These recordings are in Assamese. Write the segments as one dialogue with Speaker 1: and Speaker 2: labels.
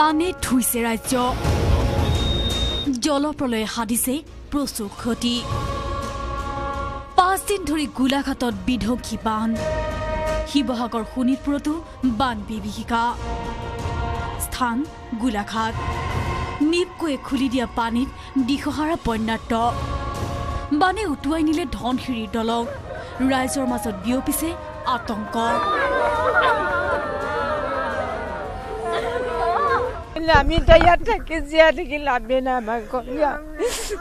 Speaker 1: বানে ধুইছে ৰাজ্য জলপ্ৰলয়ে সাধিছে প্ৰচুৰ ক্ষতি 5 দিন ধৰি গোলাঘাটত বিধ্বংসী বান শিৱসাগৰ শোণিতপুৰতো বান বিভীষিকা স্থান গোলাঘাট নিপকোৱে খুলি দিয়া পানীত দিশহাৰা বন্যাত্য বানে উটুৱাই নিলে ধনশিৰিৰ দলং ৰাইজৰ মাজত বিয়পিছে আতংক
Speaker 2: আমি ইয়াত থাকি জীয়াই থাকি লাভেই নাই আমাক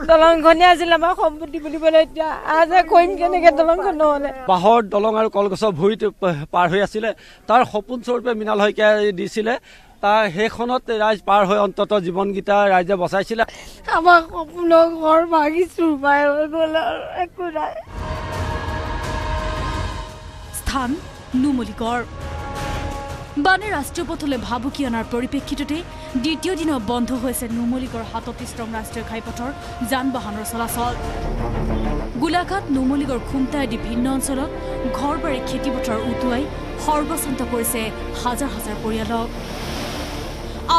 Speaker 2: দলংখনে আছিল আমাৰ সম্পত্তি বুলিবলৈ এতিয়া আজ কৰিম কেনেকে দলংখন নহ'লে
Speaker 3: বাঁহৰ দলং আৰু কলগছৰ ভৰিত পাৰ হৈ আছিলে তাৰ সপোন স্বৰূপে মৃণাল শইকীয়াই দিছিলে তাৰ সেইখনত ৰাইজ পাৰ হৈ অন্তত জীৱনগীতা ৰাইজে বচাইছিলে
Speaker 2: আমাৰ সপোনৰ ঘৰ ভাগিছো পাই হৈ গ'ল আৰু একো নাই
Speaker 1: স্থান নুমলীগড় বানে ৰাষ্ট্ৰীয় পথলৈ ভাবুকি অনাৰ পৰিপ্ৰেক্ষিততে দ্বিতীয় দিনা বন্ধ হৈছে নুমলীগড় 37 নং ৰাষ্ট্ৰীয় ঘাইপথৰ যান বাহনৰ চলাচল গোলাঘাট নুমলীগড় খুমটা আদি ভিন্ন অঞ্চলত ঘৰ বাৰী খেতিপথাৰ উটুৱাই সৰ্বশান্ত কৰিছে হাজাৰ হাজাৰ পৰিয়ালক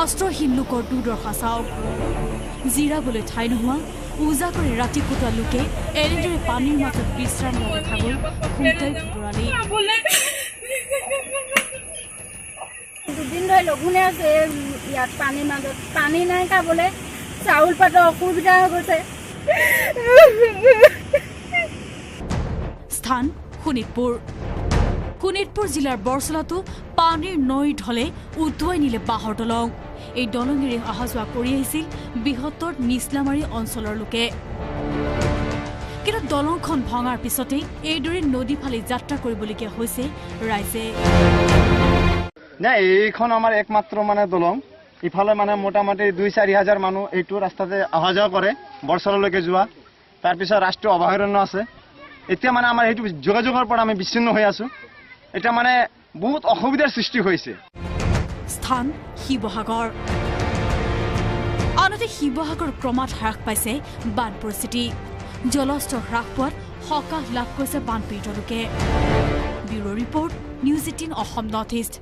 Speaker 1: আশ্ৰয়হীন লোকৰ দুৰ্দশা চাওক জিৰাবলৈ ঠাই নোহোৱা উজাগৰে ৰাতি কটোৱা লোকে এনেদৰে পানীৰ মাজত বিশ্ৰাম লোৱা দেখা গ'ল খুমটাই ভিতৰালি
Speaker 2: দুদিন ধৰি লঘোণে আছে ইয়াত পানীৰ মাজত পানী নাই খাবলৈ চাউল পাতৰ অসুবিধা হৈ গৈছে
Speaker 1: স্থান শোণিতপুৰ জিলাৰ বৰচলাতো পানীৰ নৈ ঢলে উটুৱাই নিলে বাঁহৰ দলং এই দলঙেৰে অহা যোৱা কৰি আহিছিল বৃহত্তৰ নিচলামাৰী অঞ্চলৰ লোকে কিন্তু দলংখন ভঙাৰ পিছতে এইদৰে নদী ফালে যাত্ৰা কৰিবলগীয়া হৈছে ৰাইজে
Speaker 4: না এইখন আমাৰ একমাত্ৰ মানে দলং ইফালে মানে মোটামুটি 2-4 হাজাৰ মানুহ এইটো ৰাস্তাতে অহা যোৱা কৰে বৰচলালৈকে যোৱা তাৰপিছত ৰাষ্ট্ৰীয় অভয়াৰণ্য আছে এতিয়া মানে আমাৰ এইটো যোগাযোগৰ পৰা আমি বিচ্ছিন্ন হৈ আছো এটা মানে বহুত অসুবিধাৰ সৃষ্টি হৈছে
Speaker 1: স্থান শিৱসাগৰ আনহাতে শিৱসাগৰ ক্ৰমাৎ হ্ৰাস পাইছে বান পৰিস্থিতি জলস্তৰ হ্ৰাস পোৱাত সকাহ লাভ কৰিছে বানপীড়িত লোকে bureau' report news 18 Assam north east